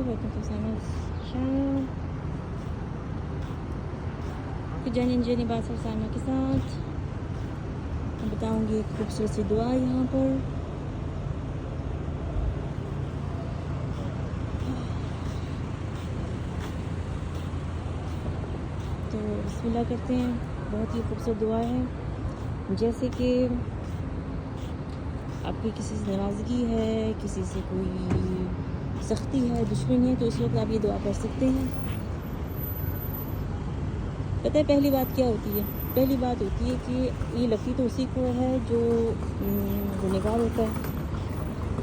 welcome to Sama's channel. तो जनी बात सर सामा के साथ मैं बताऊंगी एक खूबसूरत सी दुआ यहाँ पर। तो बिस्मिल्लाह करते हैं। बहुत ही खूबसूरत दुआ है। जैसे कि आपकी किसी से नाराज़गी है, किसी से कोई सख्ती है, दुश्मनी है, तो इस वक्त आप ये दुआ कर सकते हैं। पता है पहली बात क्या होती है? पहली बात होती है कि ये लगती तो उसी को है जो गुनहगार होता है,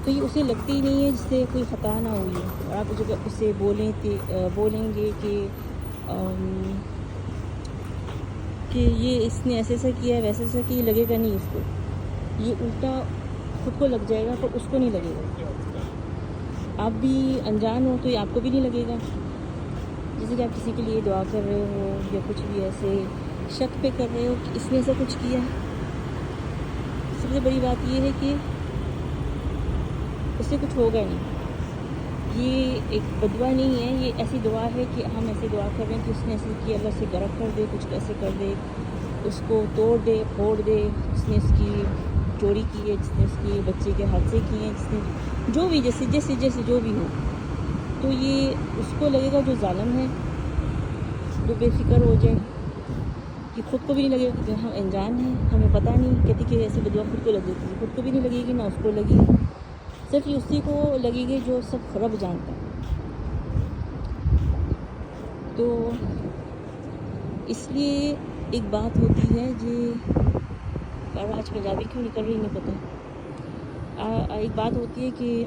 तो ये उसे लगती ही नहीं है जिससे कोई ख़ता ना हुई है। और आप जब उससे बोलेंगे कि ये इसने ऐसे ऐसा किया है, वैसे ऐसा किया, लगेगा नहीं उसको, ये उल्टा खुद को लग जाएगा पर उसको नहीं लगेगा। आप भी अनजान हो तो ये आपको भी नहीं लगेगा। जैसे कि आप किसी के लिए दुआ कर रहे हो या कुछ भी ऐसे शक पे कर रहे हो कि इसने ऐसा कुछ किया है, सबसे बड़ी बात ये है कि उससे कुछ होगा नहीं। ये एक बदुआ नहीं है, ये ऐसी दुआ है कि हम ऐसी दुआ कर रहे हैं कि उसने ऐसे किया, अल्लाह से गरक कर दे, कुछ ऐसे कर दे, उसको तोड़ दे, फोड़ दे, जिसने उसकी चोरी की है, जिसने उसके बच्चे के हादसे किए हैं, जिसने जो भी जैसे जो भी हो, तो ये उसको लगेगा जो जालिम है, जो बेफिक्र हो जाए, कि खुद को भी नहीं लगेगा कि हम अनजान हैं, हमें पता नहीं। कहती कि ऐसे बदुआ खुद को लग जाती है, खुद को भी नहीं लगेगी ना उसको लगेगी, सिर्फ उसी को लगेगी जो सब रब जानता है। तो इसलिए एक बात होती है जो और आज पंजाबी क्यों निकल रही नहीं पता। एक बात होती है कि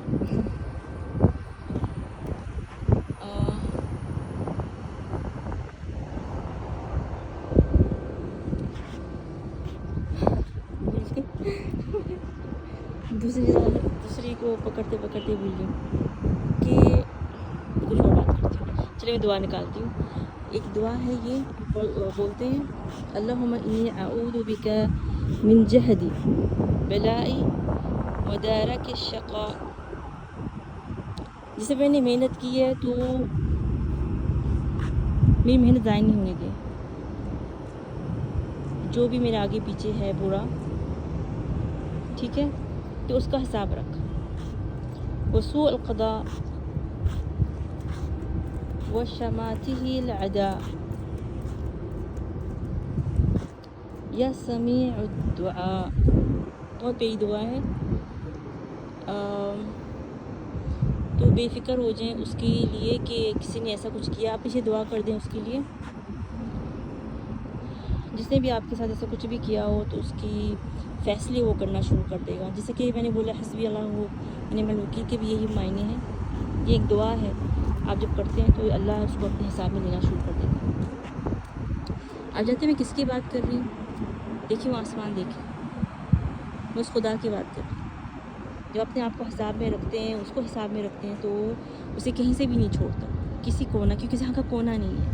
दूसरी को पकड़ते भूल गई कि कुछ और बात करती हूँ। चलिए मैं दुआ निकालती हूँ। एक दुआ है, ये बोलते हैं अल्लाहुम्मा इन्नी अऊज़ु बिका मिन जहदी बलाई व दारक शक़ा। जिसे मैंने मेहनत की है तो मेरी मेहनत ज़ाया नहीं होने दे, जो भी मेरे आगे पीछे है बुरा, ठीक है, तो उसका हिसाब रख। वसूअ अल-क़दा व शमातिही अल-अदा या समीअ दुआ। बहुत बड़ी दुआ है। तो बेफिक्र हो जाएं उसके लिए कि किसी ने ऐसा कुछ किया, आप इसे दुआ कर दें उसके लिए। जिसने भी आपके साथ ऐसा कुछ भी किया हो तो उसकी फ़ैसले वो करना शुरू कर देगा। जैसे कि मैंने बोला हस्बी अल्लाह व निअमल वकील के भी यही मायने हैं। ये एक दुआ है, आप जब करते हैं तो अल्लाह उसको अपने हिसाब में लेना शुरू कर देगा। आप जानते हैं मैं किसकी बात कर रही हूँ? देखिए वो आसमान देखिए, मैं उस खुदा की बात कर रही हूँ। जब अपने आप को हिसाब में रखते हैं, उसको हिसाब में रखते हैं, तो उसे कहीं से भी नहीं छोड़ता, किसी कोना, क्योंकि जहाँ का कोना नहीं है,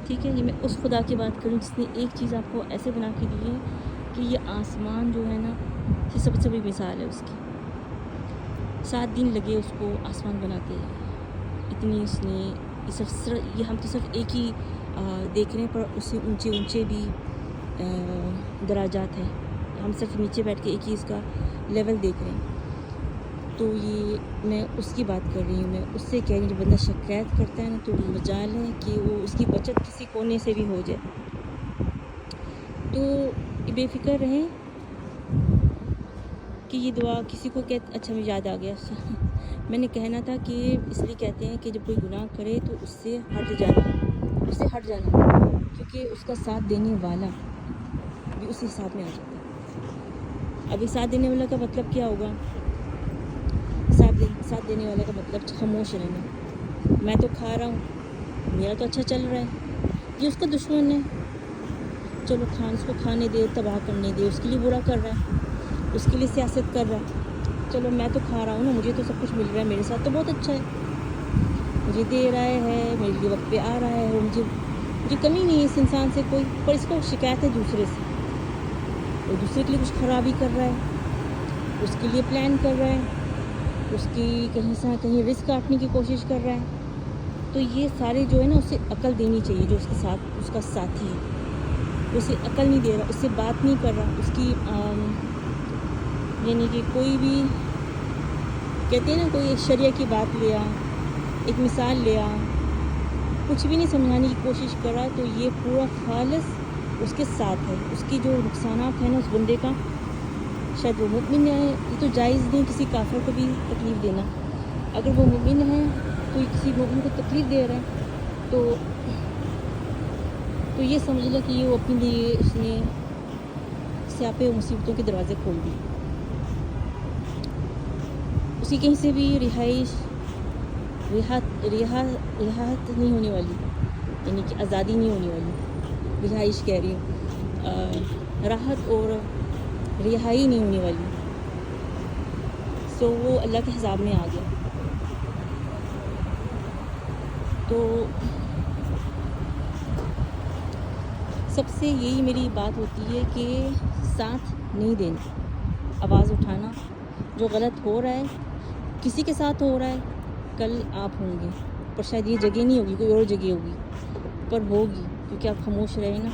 ठीक है। ये मैं उस खुदा की बात करूँ जिसने एक चीज़ आपको ऐसे बना के दी है कि ये आसमान जो है ना, ये सबसे बड़ी मिसाल है उसकी। 7 दिन लगे उसको आसमान बनाते हैं, इतनी उसने ये हम तो सिर्फ एक ही देख रहे हैं, पर उससे ऊंचे भी दराजात हैं। हम सिर्फ नीचे बैठ के एक ही इसका लेवल देख रहे हैं। तो ये मैं उसकी बात कर रही हूँ, मैं उससे कह रही हूँ। जब बंदा शिकायत करता है ना, तो मजाल है कि वो उसकी बचत किसी कोने से भी हो जाए। तो बेफिक्र रहें कि ये दुआ किसी को अच्छा मुझे याद आ गया मैंने कहना था कि इसलिए कहते हैं कि जब कोई गुनाह करे तो उससे हट जाना, क्योंकि उसका साथ देने वाला भी उसी साथ में आ जाता है। अभी साथ देने वाला का मतलब क्या होगा? साथ देने वाले का मतलब खामोश रहना। मैं तो खा रहा हूँ, मेरा तो अच्छा चल रहा है, ये उसका दुश्मन है, चलो उसको खाने दे, तबाह करने दे, उसके लिए बुरा कर रहा है, उसके लिए सियासत कर रहा है। चलो मैं तो खा रहा हूँ ना, मुझे तो सब कुछ मिल रहा है, मेरे साथ तो बहुत अच्छा है, मुझे दे रहा है, मेरे लिए वक्त पे आ रहा है, मुझे कमी नहीं है इस इंसान से कोई। पर इसको शिकायत है दूसरे से, वो दूसरे के लिए कुछ ख़राबी कर रहा है, उसके लिए प्लान कर रहा है, اس کی کہیں سے کہیں رزق کاٹنے کی کوشش کر رہا ہے. تو یہ سارے جو ہے نا اسے عقل دینی چاہیے. جو اس کے ساتھ اس کا ساتھی ہے اسے عقل نہیں دے رہا, اس سے بات نہیں کر رہا, اس کی یعنی کہ کوئی بھی کہتے ہیں نا کوئی ایک شریعہ کی بات لیا, ایک مثال لیا, کچھ بھی نہیں سمجھانے کی کوشش کر رہا, تو یہ پورا خالص اس کے ساتھ ہے. اس کی جو نقصانات ہیں نا اس بندے کا, شاید وہ مومن ہے, یہ تو جائز نہیں کسی کافر کو بھی تکلیف دینا. اگر وہ مومن ہے تو کسی مومن کو تکلیف دے رہا ہے تو یہ سمجھ لیں کہ یہ وہ اپنے لیے اس نے سیاپے و مصیبتوں کے دروازے کھول دی. اسی کہیں سے بھی رہایت نہیں ہونے والی, یعنی کہ آزادی نہیں ہونے والی. رہائش کہہ رہی ہوں, راحت اور رہائی نہیں ہونے والی. سو وہ اللہ کے حساب میں آ گیا. تو سب سے یہی میری بات ہوتی ہے کہ ساتھ نہیں دینا, آواز اٹھانا. جو غلط ہو رہا ہے کسی کے ساتھ ہو رہا ہے, کل آپ ہوں گے, پر شاید یہ جگہ نہیں ہوگی, کوئی اور جگہ ہوگی, پر ہوگی, کیونکہ آپ خاموش رہے نا.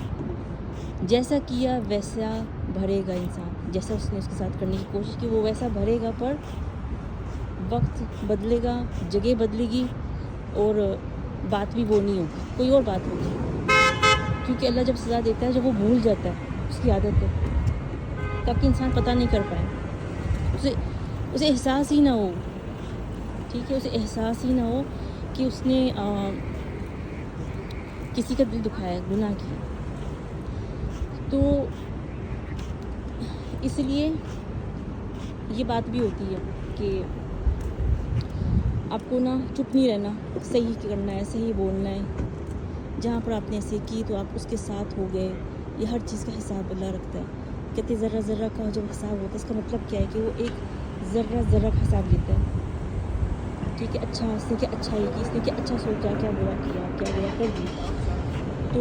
جیسا کیا ویسا بھرے گا انسان. جیسا اس نے اس کے ساتھ کرنے کی کوشش کی وہ ویسا بھرے گا, پر وقت بدلے گا, جگہ بدلے گی, اور بات بھی وہ نہیں ہوگی, کوئی اور بات ہوگی. کیونکہ اللہ جب سزا دیتا ہے, جب وہ بھول جاتا ہے, اس کی عادت ہے, تاکہ انسان پتہ نہیں کر پائے, اسے احساس ہی نہ ہو. ٹھیک ہے, اسے احساس ہی نہ ہو کہ اس نے کسی کا دل دکھایا, گناہ کی. تو اس لیے یہ بات بھی ہوتی ہے کہ آپ کو نا چپ نہیں رہنا, صحیح کرنا ہے, صحیح بولنا ہے. جہاں پر آپ نے ایسے کی تو آپ اس کے ساتھ ہو گئے. یہ ہر چیز کا حساب اللہ رکھتا ہے. کہتے ذرہ ذرہ کا جو حساب ہوتا ہے, اس کا مطلب کیا ہے کہ وہ ایک ذرہ ذرہ کا حساب لیتا ہے. ٹھیک ہے, اچھا اس نے کیا اچھائی کی, اس نے کیا اچھا سوچا, کیا برا کیا, کیا برا کر دی. تو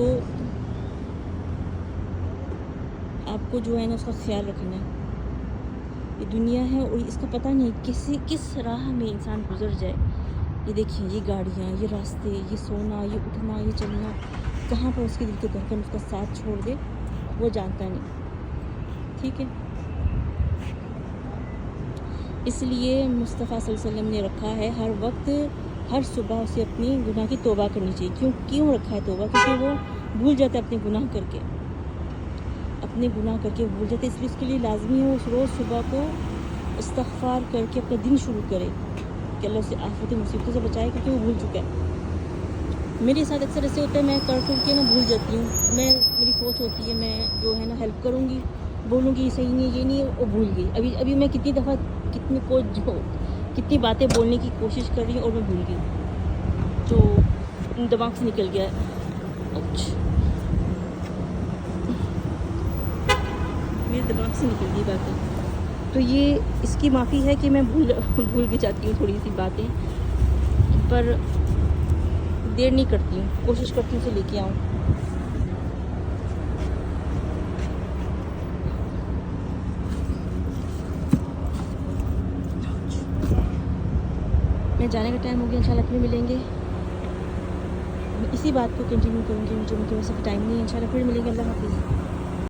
آپ کو جو ہے نا اس کا خیال رکھنا ہے. یہ دنیا ہے اور اس کا پتہ نہیں کس راہ میں انسان گزر جائے. یہ دیکھیں, یہ گاڑیاں, یہ راستے, یہ سونا, یہ اٹھنا, یہ چلنا, کہاں پر اس کے دل کے دھڑکن اس کا ساتھ چھوڑ دے وہ جانتا نہیں. ٹھیک ہے, اس لیے مصطفیٰ صلی اللہ علیہ وسلم نے رکھا ہے ہر وقت, ہر صبح اسے اپنی گناہ کی توبہ کرنی چاہیے. کیوں رکھا ہے توبہ؟ کیونکہ وہ بھول جاتا ہے اپنے گناہ کر کے, بھول جاتے. اس لیے اس کے لیے لازمی ہے اس روز صبح کو استغفار کر کے اپنا دن شروع کرے کہ اللہ اسے آفت مصیبتوں سے بچائے, کیونکہ وہ بھول چکا ہے. میرے ساتھ اکثر ایسے ہوتا ہے, میں کر کے نا بھول جاتی ہوں. میری سوچ ہوتی ہے میں جو ہے نا ہیلپ کروں گی, بولوں گی یہ صحیح نہیں ہے, یہ نہیں ہے, وہ بھول گئی. ابھی میں کتنی دفعہ کتنی باتیں بولنے کی کوشش کر رہی ہوں اور میں بھول گئی, جو دماغ سے نکل گیا. میرے دماغ سے نکل گئی باتیں. تو یہ اس کی معافی ہے کہ میں بھول کے جاتی ہوں تھوڑی سی باتیں, پر دیر نہیں کرتی ہوں, کوشش کرتی ہوں اسے لے کے آؤں. میں جانے کا ٹائم ہو گیا, انشاءاللہ پھر ملیں گے. اسی بات کو کنٹینیو کروں گی, مجھے ویسے ٹائم نہیں ہے. انشاءاللہ پھر ملیں گے. اللہ حافظ.